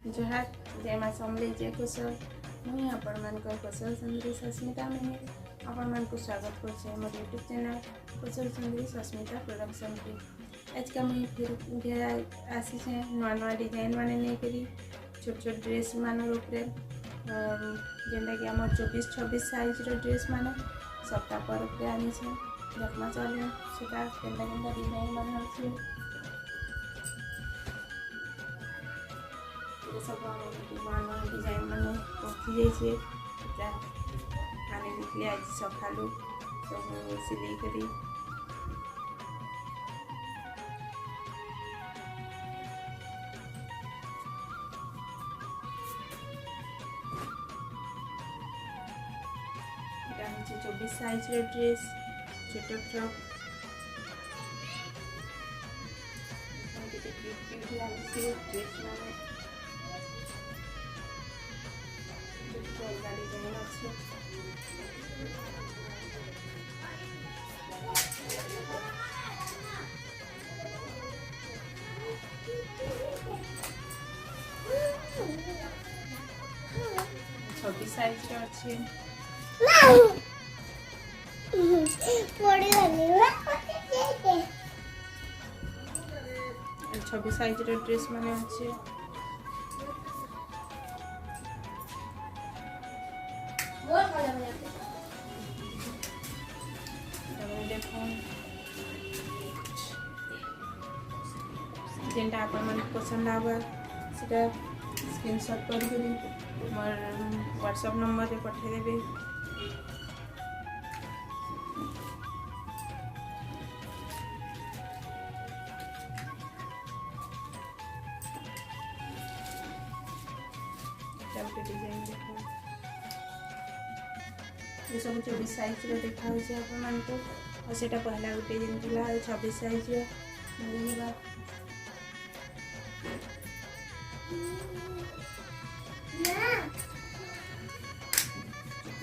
जोहार जय माँ समले जय कुशल मुझे आपण मान कुशल सुंदरी सस्मिता में आपण मान को स्वागत कर मोर यूट्यूब चैनल कुशल सुंदरी सस्मिता प्रोडक्शन की। आज का मुझे फिर आसी नुआ नुआ डिजाइन मान नहीं छोट छोट ड्रेस मान जेनटा कि आम 24-26 साइज ड्रेस मान सप्ताह पर आनी देखना चले सीटा केन्ता केन्ता डिजाइन मान अच्छे सब नुआ नुआ डिजाइन मान पहुँची जाइए आने देखिए आज सका सब सिलाई करी এটা হচ্ছে 24 সাইজের ড্রেস ছোট ফ্রক কিউট লাগছে ড্রেস মানে ডিজাইন আছে छोटी साइज अच्छे 26 साइज ड्रेस मान अच्छे जेनटा आपण मन पसंद आवा सेटा स्क्रीनशॉट कर मोर व्हाट्सएप नंबर रे पठे देबे। डिजाइन देखो ये सब 24 साइज रे देखा होছে आपण मान को और सेटा पहला गोटे जेनतिला 26 साइज रे मिलबा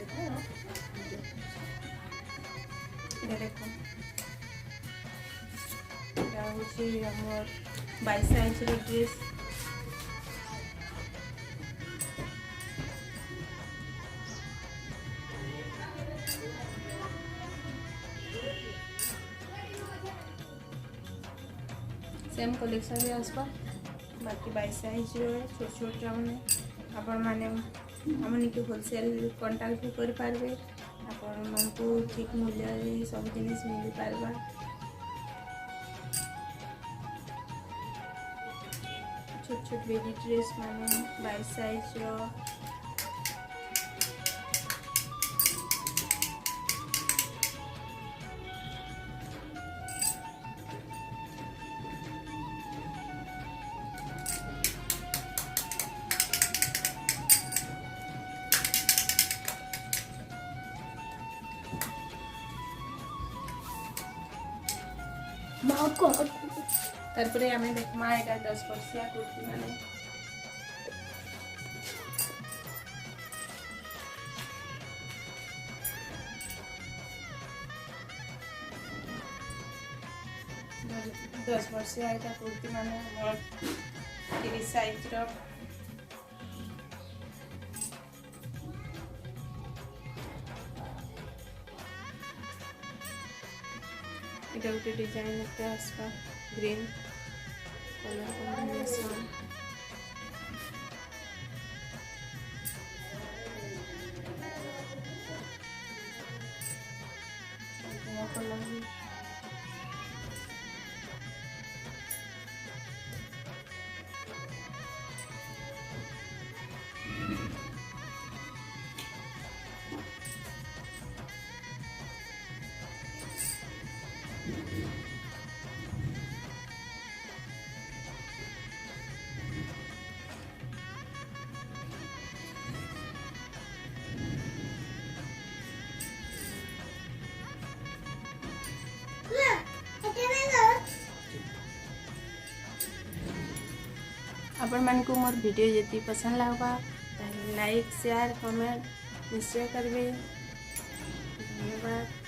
देखो हमर 22 साइज रे ड्रेस सेम कलेक्शन भी आसपा बाकी 22 साइज छोट छोट मैंने आपण मैंने हमने के होलसेल कांटेक्ट भी कर पारबे आपण मन को ठीक मूल्य सब जिनिस मिल पारबा। छोट छोट बेबी ड्रेस मैंने 22 साइज तारपरे आम देखमा यहाँ 10 वर्षिया कुर्ती माने दस वर्षिया यहाँ कुर्ती माने 30 साइज रो इटा गोटे डिजाइन आसपा ग्रीन कलर कॉम्बिनेशन कलर आपण मान को मोर वीडियो यदि पसंद लगवा लाइक शेयर कमेंट निश्चय करेंगे। धन्यवाद।